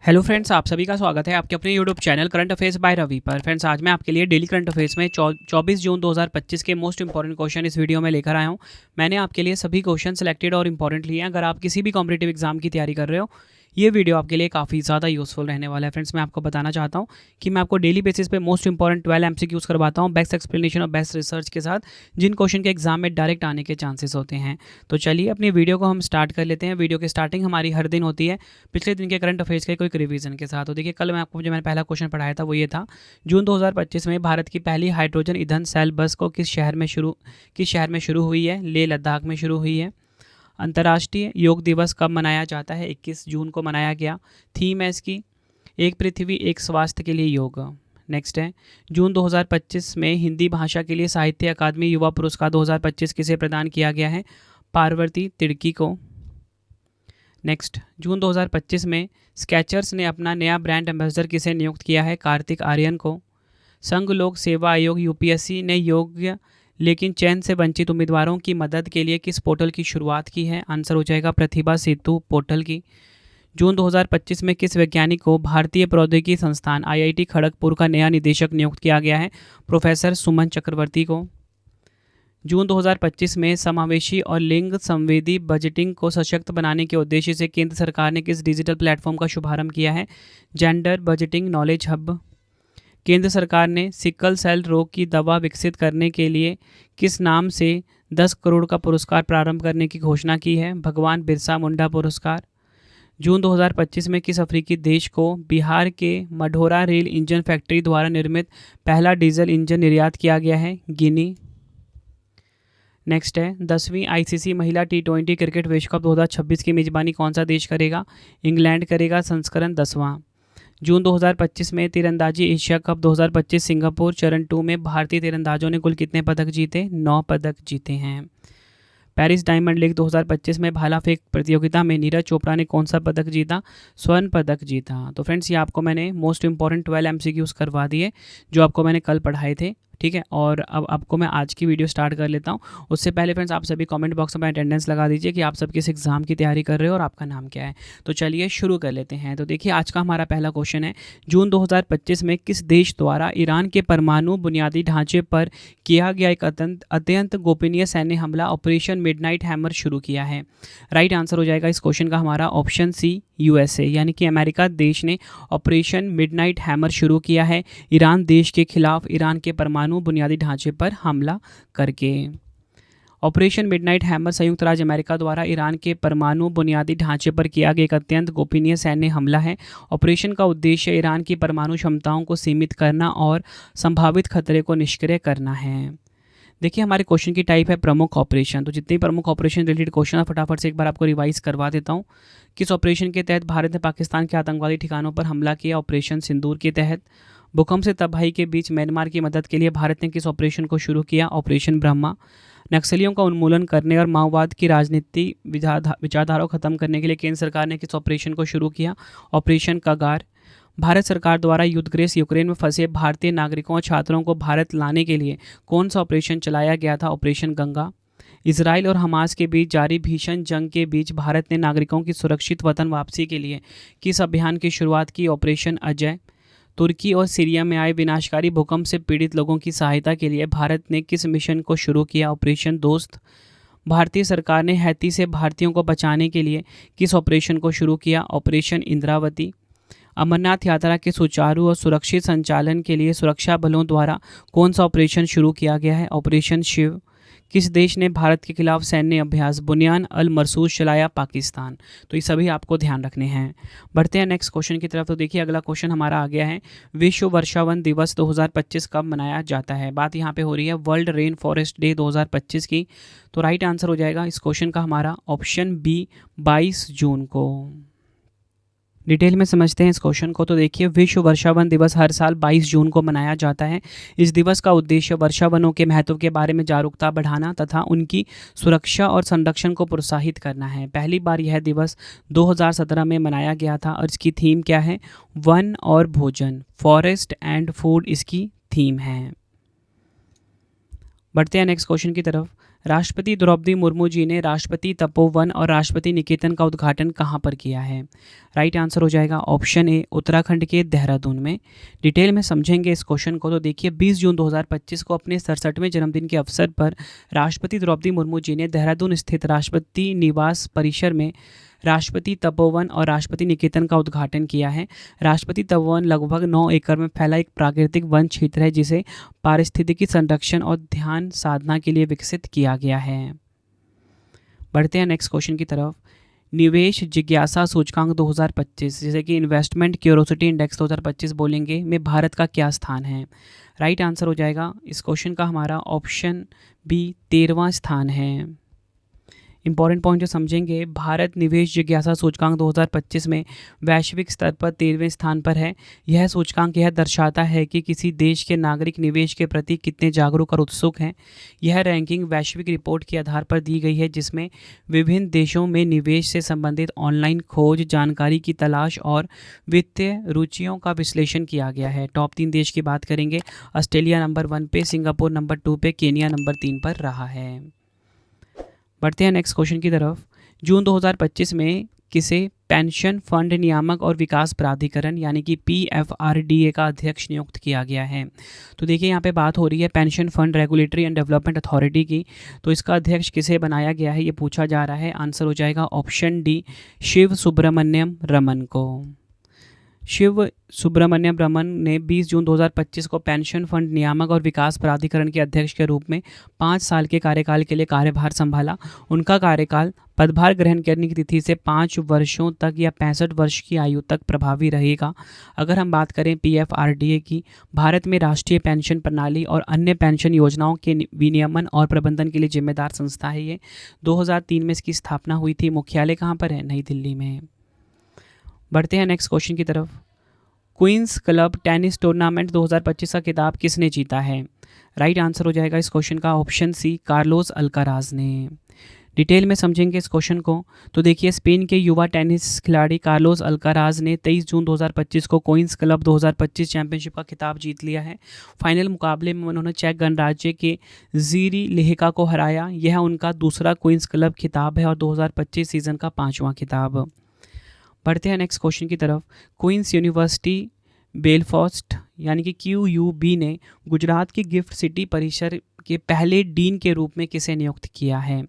Hello friends, आप सभी का स्वागत है आपके अपने YouTube channel current affairs by Ravi पर। फ्रेंड्स, आज मैं आपके लिए डेली करंट अफेयर्स में 24 जून 2025 के मोस्ट इंपॉर्टेंट क्वेश्चन इस वीडियो में लेकर आया हूं। मैंने आपके लिए सभी क्वेश्चन सेलेक्टेड और इंपॉर्टेंट लिए हैं। अगर आप किसी भी कॉम्पिटिटिव एग्जाम की तैयारी कर रहे हो, ये वीडियो आपके लिए काफ़ी ज़्यादा यूजफुल रहने वाला है। फ्रेंड्स, मैं आपको बताना चाहता हूँ कि मैं आपको डेली बेसिस पे मोस्ट इंपॉर्टेंट 12 MCQs करवाता हूँ बेस्ट एक्सप्लेनेशन और बेस्ट रिसर्च के साथ, जिन क्वेश्चन के एग्जाम में डायरेक्ट आने के चांसेस होते हैं। तो चलिए अपनी वीडियो को हम स्टार्ट कर लेते हैं। वीडियो की स्टार्टिंग हमारी हर दिन होती है पिछले दिन के करंट अफेयर्स के कोई रिवीजन के साथ। तो देखिए, कल मैं आपको जो मैंने पहला क्वेश्चन पढ़ाया था वो ये था, जून 2025 में भारत की पहली हाइड्रोजन ईंधन सेल बस को किस शहर में शुरू हुई है? लेह लद्दाख में शुरू हुई है। अंतर्राष्ट्रीय योग दिवस कब मनाया जाता है? 21 जून को मनाया गया। थीम है इसकी एक पृथ्वी एक स्वास्थ्य के लिए योग। नेक्स्ट है, जून 2025 में हिंदी भाषा के लिए साहित्य अकादमी युवा पुरस्कार 2025 किसे प्रदान किया गया है? पार्वती तिर्की को। नेक्स्ट, जून 2025 में स्केचर्स ने अपना नया ब्रांड एम्बेसडर किसे नियुक्त किया है? कार्तिक आर्यन को। संघ लोक सेवा आयोग यूपीएससी ने योग्य लेकिन चयन से वंचित उम्मीदवारों की मदद के लिए किस पोर्टल की शुरुआत की है? आंसर हो जाएगा प्रतिभा सेतु पोर्टल की। जून 2025 में किस वैज्ञानिक को भारतीय प्रौद्योगिकी संस्थान आईआईटी खड़गपुर का नया निदेशक नियुक्त किया गया है? प्रोफेसर सुमन चक्रवर्ती को। जून 2025 में समावेशी और लिंग संवेदी बजटिंग को सशक्त बनाने के उद्देश्य से केंद्र सरकार ने किस डिजिटल प्लेटफॉर्म का शुभारंभ किया है? Gender budgeting knowledge hub. केंद्र सरकार ने सिकल सेल रोग की दवा विकसित करने के लिए किस नाम से 10 करोड़ का पुरस्कार प्रारंभ करने की घोषणा की है? भगवान बिरसा मुंडा पुरस्कार। जून 2025 में किस अफ्रीकी देश को बिहार के मढोरा रेल इंजन फैक्ट्री द्वारा निर्मित पहला डीजल इंजन निर्यात किया गया है? गिनी। नेक्स्ट है, 10वीं आईसीसी महिला T20 क्रिकेट विश्व कप 2026 की मेजबानी कौन सा देश करेगा? इंग्लैंड करेगा। संस्करण 10वां। जून 2025 में तीरंदाजी एशिया कप 2025 सिंगापुर चरण 2 में भारतीय तीरंदाजों ने कुल कितने पदक जीते? 9 पदक जीते हैं। पेरिस डायमंड लीग 2025 में भाला फेंक प्रतियोगिता में नीरज चोपड़ा ने कौन सा पदक जीता? स्वर्ण पदक जीता। तो फ्रेंड्स, ये आपको मैंने मोस्ट इंपॉर्टेंट 12 MCQs करवा दिए जो आपको मैंने कल पढ़ाए थे, ठीक है। और अब आपको मैं आज की वीडियो स्टार्ट कर लेता हूँ। उससे पहले फ्रेंड्स, आप सभी कमेंट बॉक्स में अटेंडेंस लगा दीजिए कि आप सब किस एग्जाम की तैयारी कर रहे हो और आपका नाम क्या है। तो चलिए शुरू कर लेते हैं। तो देखिए, आज का हमारा पहला क्वेश्चन है, जून 2025 में किस देश द्वारा ईरान के परमाणु बुनियादी ढांचे पर किया गया एक अत्यंत गोपनीय सैन्य हमला ऑपरेशन मिडनाइट हैमर शुरू किया है? राइट आंसर हो जाएगा इस क्वेश्चन का हमारा ऑप्शन सी, यूएसए, यानी कि अमेरिका देश ने ऑपरेशन मिडनाइट हैमर शुरू किया है ईरान देश के खिलाफ ईरान के परमाणु बुनियादी ढांचे पर हमला करके। ऑपरेशन मिडनाइट हैमर संयुक्त राज्य अमेरिका द्वारा ईरान के परमाणु बुनियादी ढांचे पर किया गया एक अत्यंत गोपनीय सैन्य हमला है। ऑपरेशन का उद्देश्य ईरान की परमाणु क्षमताओं को सीमित करना और संभावित खतरे को निष्क्रिय करना है। देखिए, हमारे क्वेश्चन की टाइप है प्रमुख ऑपरेशन। तो जितने प्रमुख ऑपरेशन रिलेटेड क्वेश्चन है फटाफट से एक बार आपको रिवाइज करवा देता हूँ। किस ऑपरेशन के तहत भारत ने पाकिस्तान के आतंकवादी ठिकानों पर हमला किया? ऑपरेशन सिंदूर के तहत। भूकंप से तबाही के बीच म्यांमार की मदद के लिए भारत ने किस ऑपरेशन को शुरू किया? ऑपरेशन ब्रह्मा। नक्सलियों का उन्मूलन करने और माओवाद की राजनीति विचारधारा को खत्म करने के लिए केंद्र सरकार ने किस ऑपरेशन को शुरू किया? ऑपरेशन कागार। भारत सरकार द्वारा युद्धग्रस्त यूक्रेन में फंसे भारतीय नागरिकों और छात्रों को भारत लाने के लिए कौन सा ऑपरेशन चलाया गया था? ऑपरेशन गंगा। इसराइल और हमास के बीच जारी भीषण जंग के बीच भारत ने नागरिकों की सुरक्षित वतन वापसी के लिए किस अभियान की शुरुआत की? ऑपरेशन अजय। तुर्की और सीरिया में आए विनाशकारी भूकंप से पीड़ित लोगों की सहायता के लिए भारत ने किस मिशन को शुरू किया? ऑपरेशन दोस्त। भारतीय सरकार ने हैती से भारतीयों को बचाने के लिए किस ऑपरेशन को शुरू किया? ऑपरेशन इंद्रावती। अमरनाथ यात्रा के सुचारू और सुरक्षित संचालन के लिए सुरक्षा बलों द्वारा कौन सा ऑपरेशन शुरू किया गया है? ऑपरेशन शिव। किस देश ने भारत के खिलाफ सैन्य अभ्यास बुनियान अल मरसूस चलाया? पाकिस्तान। तो ये सभी आपको ध्यान रखने हैं। बढ़ते हैं नेक्स्ट क्वेश्चन की तरफ। तो देखिए, अगला क्वेश्चन हमारा आ गया है, विश्व वर्षावन दिवस 2025 कब मनाया जाता है? बात यहाँ पे हो रही है वर्ल्ड रेन फॉरेस्ट डे 2025 की। तो राइट आंसर हो जाएगा इस क्वेश्चन का हमारा ऑप्शन बी, 22 जून को। डिटेल में समझते हैं इस क्वेश्चन को। तो देखिए, विश्व वर्षावन दिवस हर साल 22 जून को मनाया जाता है। इस दिवस का उद्देश्य वर्षावनों के महत्व के बारे में जागरूकता बढ़ाना तथा उनकी सुरक्षा और संरक्षण को प्रोत्साहित करना है। पहली बार यह दिवस 2017 में मनाया गया था और इसकी थीम क्या है? वन और भोजन, फॉरेस्ट एंड फूड इसकी थीम है। बढ़ते हैं नेक्स्ट क्वेश्चन की तरफ। राष्ट्रपति द्रौपदी मुर्मू जी ने राष्ट्रपति तपोवन और राष्ट्रपति निकेतन का उद्घाटन कहाँ पर किया है? राइट आंसर हो जाएगा ऑप्शन ए उत्तराखंड के देहरादून में। डिटेल में समझेंगे इस क्वेश्चन को तो देखिए 20 जून 2025 को अपने 67वें जन्मदिन के अवसर पर राष्ट्रपति द्रौपदी मुर्मू जी ने देहरादून स्थित राष्ट्रपति निवास परिसर में राष्ट्रपति तपोवन और राष्ट्रपति निकेतन का उद्घाटन किया है। राष्ट्रपति तपोवन लगभग 9 एकड़ में फैला एक प्राकृतिक वन क्षेत्र है जिसे पारिस्थितिकी संरक्षण और ध्यान साधना के लिए विकसित किया गया है। बढ़ते हैं नेक्स्ट क्वेश्चन की तरफ। निवेश जिज्ञासा सूचकांक 2025 जैसे कि इन्वेस्टमेंट क्यूरोसिटी इंडेक्स 2025 बोलेंगे में भारत का क्या स्थान है? राइट आंसर हो जाएगा इस क्वेश्चन का हमारा ऑप्शन बी 13वां स्थान है। इंपॉर्टेंट पॉइंट जो समझेंगे, भारत निवेश जिज्ञासा सूचकांक 2025 में वैश्विक स्तर पर 13वें स्थान पर है। यह सूचकांक यह दर्शाता है कि किसी देश के नागरिक निवेश के प्रति कितने जागरूक और उत्सुक हैं। यह रैंकिंग वैश्विक रिपोर्ट के आधार पर दी गई है जिसमें विभिन्न देशों में निवेश से संबंधित ऑनलाइन खोज, जानकारी की तलाश और वित्तीय रुचियों का विश्लेषण किया गया है। टॉप 3 देश की बात करेंगे, ऑस्ट्रेलिया नंबर 1 पे, सिंगापुर नंबर 2 पे, केनिया नंबर 3 पर रहा है। बढ़ते हैं नेक्स्ट क्वेश्चन की तरफ। जून 2025 में किसे पेंशन फंड नियामक और विकास प्राधिकरण यानी कि PFRDA का अध्यक्ष नियुक्त किया गया है? तो देखिए यहाँ पे बात हो रही है pension fund regulatory and development authority की। तो इसका अध्यक्ष किसे बनाया गया है ये पूछा जा रहा है। आंसर हो जाएगा ऑप्शन डी शिव सुब्रमण्यम रमन को। शिव सुब्रमण्यम रमन ने 20 जून 2025 को पेंशन फंड नियामक और विकास प्राधिकरण के अध्यक्ष के रूप में 5 साल के कार्यकाल के लिए कार्यभार संभाला। उनका कार्यकाल पदभार ग्रहण करने की तिथि से 5 वर्षों तक या 65 वर्ष की आयु तक प्रभावी रहेगा। अगर हम बात करें PFRDA की, भारत में राष्ट्रीय पेंशन प्रणाली और अन्य पेंशन योजनाओं के विनियमन और प्रबंधन के लिए जिम्मेदार संस्था है। ये 2003 में इसकी स्थापना हुई थी। मुख्यालय कहाँ पर है? नई दिल्ली में। बढ़ते हैं नेक्स्ट क्वेश्चन की तरफ। क्वींस क्लब टेनिस टूर्नामेंट 2025 का खिताब किसने जीता है? राइट आंसर हो जाएगा इस क्वेश्चन का ऑप्शन सी कार्लोस अल्काराज ने। डिटेल में समझेंगे इस क्वेश्चन को तो देखिए स्पेन के युवा टेनिस खिलाड़ी कार्लोस अल्काराज ने 23 जून 2025 को क्वींस क्लब 2025 चैंपियनशिप का खिताब जीत लिया है। फाइनल मुकाबले में उन्होंने चेक गणराज्य के जीरी लेहका को हराया। यह उनका दूसरा क्वींस क्लब खिताब है और 2025 सीजन का 5वां खिताब। बढ़ते हैं नेक्स्ट क्वेश्चन की तरफ। क्वींस यूनिवर्सिटी बेलफास्ट यानी कि QUB ने गुजरात की गिफ्ट सिटी परिसर के पहले डीन के रूप में किसे नियुक्त किया है?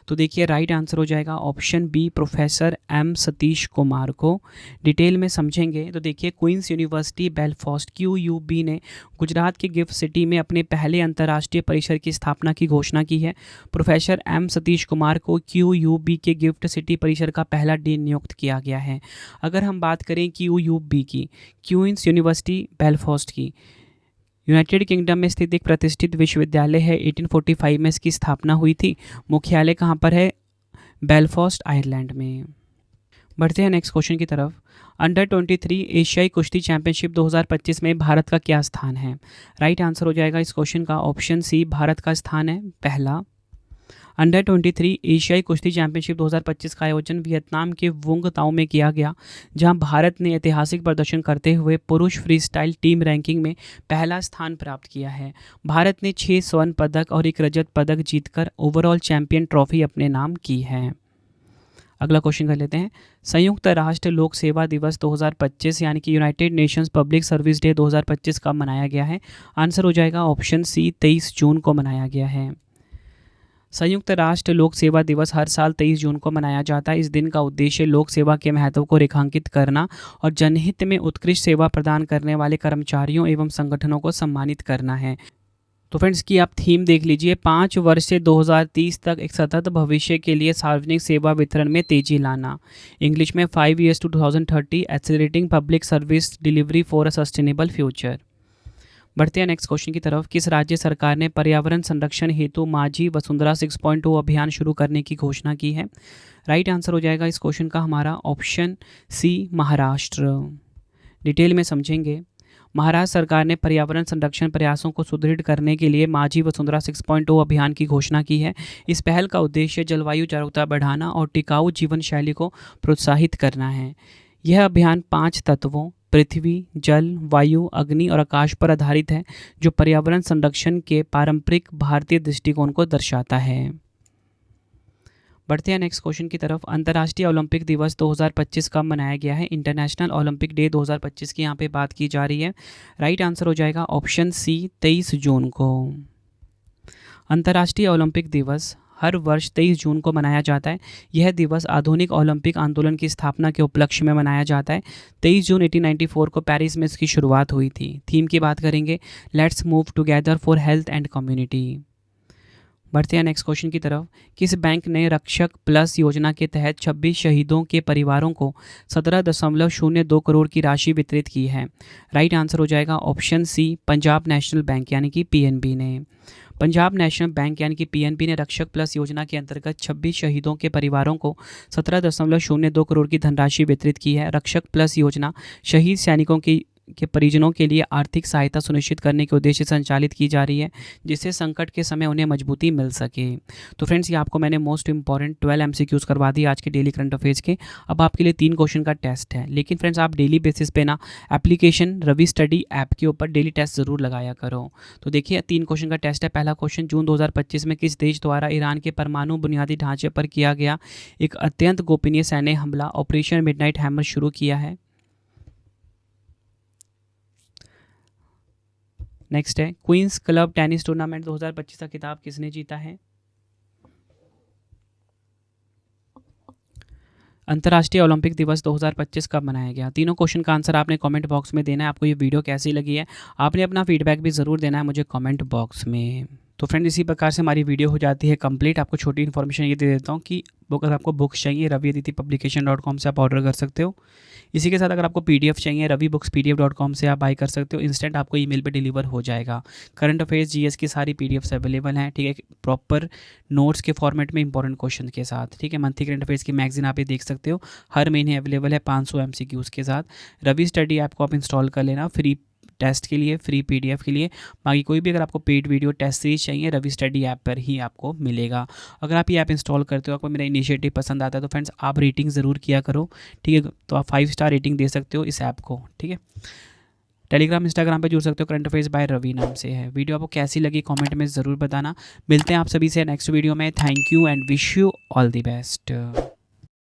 तो देखिए राइट आंसर हो जाएगा option B professor M Satish Kumar को। डिटेल में समझेंगे तो देखिए क्वींस यूनिवर्सिटी बेलफास्ट QUB ने गुजरात की गिफ्ट सिटी में अपने पहले अंतर्राष्ट्रीय परिसर की स्थापना की घोषणा की है। प्रोफेसर M सतीश कुमार को QUB के गिफ्ट सिटी परिसर का पहला डीन नियुक्त किया गया है। अगर हम बात करें QUB की, क्वींस यूनिवर्सिटी बेलफास्ट की, यूनाइटेड किंगडम में स्थित एक प्रतिष्ठित विश्वविद्यालय है। 1845 में इसकी स्थापना हुई थी। मुख्यालय कहाँ पर है? बेलफास्ट आयरलैंड में। बढ़ते हैं नेक्स्ट क्वेश्चन की तरफ। अंडर 23 एशियाई कुश्ती चैंपियनशिप 2025 में भारत का क्या स्थान है? राइट आंसर हो जाएगा इस क्वेश्चन का ऑप्शन सी भारत का स्थान है पहला। अंडर 23 एशियाई कुश्ती चैंपियनशिप 2025 का आयोजन वियतनाम के वुंग ताओ में किया गया, जहां भारत ने ऐतिहासिक प्रदर्शन करते हुए पुरुष फ्रीस्टाइल टीम रैंकिंग में पहला स्थान प्राप्त किया है। भारत ने 6 स्वर्ण पदक और 1 रजत पदक जीतकर ओवरऑल चैंपियन ट्रॉफी अपने नाम की है। अगला क्वेश्चन कर लेते हैं। संयुक्त राष्ट्र लोक सेवा दिवस 2025 यानी कि United Nations public service day 2025 कब मनाया गया है? आंसर हो जाएगा ऑप्शन सी 23 जून को मनाया गया है। संयुक्त राष्ट्र लोक सेवा दिवस हर साल 23 जून को मनाया जाता है। इस दिन का उद्देश्य लोक सेवा के महत्व को रेखांकित करना और जनहित में उत्कृष्ट सेवा प्रदान करने वाले कर्मचारियों एवं संगठनों को सम्मानित करना है। तो फ्रेंड्स की आप थीम देख लीजिए, 5 वर्ष से 2030 तक एक सतत भविष्य के लिए सार्वजनिक सेवा वितरण में तेजी लाना। इंग्लिश में 5 years to 2030 accelerating public service delivery for a sustainable future. बढ़ते हैं नेक्स्ट क्वेश्चन की तरफ। किस राज्य सरकार ने पर्यावरण संरक्षण हेतु माझी वसुंधरा 6.0 अभियान शुरू करने की घोषणा की है? राइट आंसर हो जाएगा इस क्वेश्चन का हमारा ऑप्शन सी महाराष्ट्र। डिटेल में समझेंगे। महाराष्ट्र सरकार ने पर्यावरण संरक्षण प्रयासों को सुदृढ़ करने के लिए माझी वसुंधरा 6.0 अभियान की घोषणा की है। इस पहल का उद्देश्य जलवायु जागरूकता बढ़ाना और टिकाऊ जीवन शैली को प्रोत्साहित करना है। यह अभियान 5 तत्वों पृथ्वी, जल, वायु, अग्नि और आकाश पर आधारित है, जो पर्यावरण संरक्षण के पारंपरिक भारतीय दृष्टिकोण को दर्शाता है। बढ़ते हैं नेक्स्ट क्वेश्चन की तरफ। अंतर्राष्ट्रीय ओलंपिक दिवस 2025 कब मनाया गया है? इंटरनेशनल ओलंपिक डे 2025 की यहाँ पे बात की जा रही है। राइट आंसर हो जाएगा ऑप्शन सी 23 जून को। अंतर्राष्ट्रीय ओलंपिक दिवस हर वर्ष 23 जून को मनाया जाता है। यह दिवस आधुनिक ओलंपिक आंदोलन की स्थापना के उपलक्ष्य में मनाया जाता है। 23 जून 1894 को पेरिस में इसकी शुरुआत हुई थी। थीम की बात करेंगे, let's move together for health and community. बढ़ते हैं नेक्स्ट क्वेश्चन की तरफ। किस बैंक ने रक्षक प्लस योजना के तहत 26 शहीदों के परिवारों को 17.02 करोड़ की राशि वितरित की है? राइट आंसर हो जाएगा option C Punjab National Bank यानी कि पीएनबी ने। पंजाब नेशनल बैंक यानी कि पीएनबी ने रक्षक प्लस योजना के अंतर्गत 26 शहीदों के परिवारों को 17.02 करोड़ की धनराशि वितरित की है। रक्षक प्लस योजना शहीद सैनिकों के परिजनों के लिए आर्थिक सहायता सुनिश्चित करने के उद्देश्य से संचालित की जा रही है, जिससे संकट के समय उन्हें मजबूती मिल सके। तो फ्रेंड्स, ये आपको मैंने मोस्ट इंपॉर्टेंट 12 एमसीक्यूज करवा दिए आज के डेली करंट अफेयर्स के। अब आपके लिए 3 क्वेश्चन का टेस्ट है, लेकिन फ्रेंड्स आप डेली बेसिस पे ना एप्लीकेशन रवि स्टडी ऐप के ऊपर डेली टेस्ट ज़रूर लगाया करो। तो देखिए 3 क्वेश्चन का टेस्ट है। पहला क्वेश्चन, जून 2025 में किस देश द्वारा ईरान के परमाणु बुनियादी ढांचे पर किया गया एक अत्यंत गोपनीय सैन्य हमला ऑपरेशन मिडनाइट हैमर शुरू किया है? नेक्स्ट है, क्वींस क्लब टेनिस टूर्नामेंट 2025 का खिताब किसने जीता है? अंतर्राष्ट्रीय ओलंपिक दिवस 2025 कब मनाया गया? तीनों क्वेश्चन का आंसर आपने कमेंट बॉक्स में देना है। आपको ये वीडियो कैसी लगी है, आपने अपना फीडबैक भी ज़रूर देना है मुझे कमेंट बॉक्स में। तो फ्रेंड, इसी प्रकार से हमारी वीडियो हो जाती है कंप्लीट। आपको छोटी इन्फॉर्मेशन ये दे देता हूँ कि अगर आपको बुक्स चाहिए raviaditipublication.com से आप ऑर्डर कर सकते हो। इसी के साथ अगर आपको पीडीएफ चाहिए ravibookspdf.com से आप बाय कर सकते हो। इंस्टेंट आपको ईमेल पे डिलीवर हो जाएगा। करंट अफेयर्स जीएस की सारी पीडीएफ्स अवेलेबल हैं, ठीक है, प्रॉपर नोट्स के फॉर्मेट में इंपॉर्टेंट क्वेश्चन के साथ, ठीक है। मंथली करंट अफेयर्स की मैगजीन आप ये देख सकते हो, हर महीने अवेलेबल है 500 एमसीक्यूज़ के साथ। रवि स्टडी ऐप को आप इंस्टॉल कर लेना फ्री टेस्ट के लिए, फ्री पीडीएफ के लिए। बाकी कोई भी अगर आपको पेड वीडियो टेस्ट सीरीज चाहिए रवि स्टडी ऐप पर ही आपको मिलेगा। अगर आप ये ऐप इंस्टॉल करते हो, आपको मेरा इनिशिएटिव पसंद आता है तो फ्रेंड्स आप रेटिंग ज़रूर किया करो, ठीक है। तो आप 5 स्टार रेटिंग दे सकते हो इस ऐप को, ठीक है। टेलीग्राम इंस्टाग्राम पे जुड़ सकते हो, करंट अफेयर्स बाय रवि नाम से है। वीडियो आपको कैसी लगी कमेंट में ज़रूर बताना। मिलते हैं आप सभी से नेक्स्ट वीडियो में। Thank you and wish you all the best.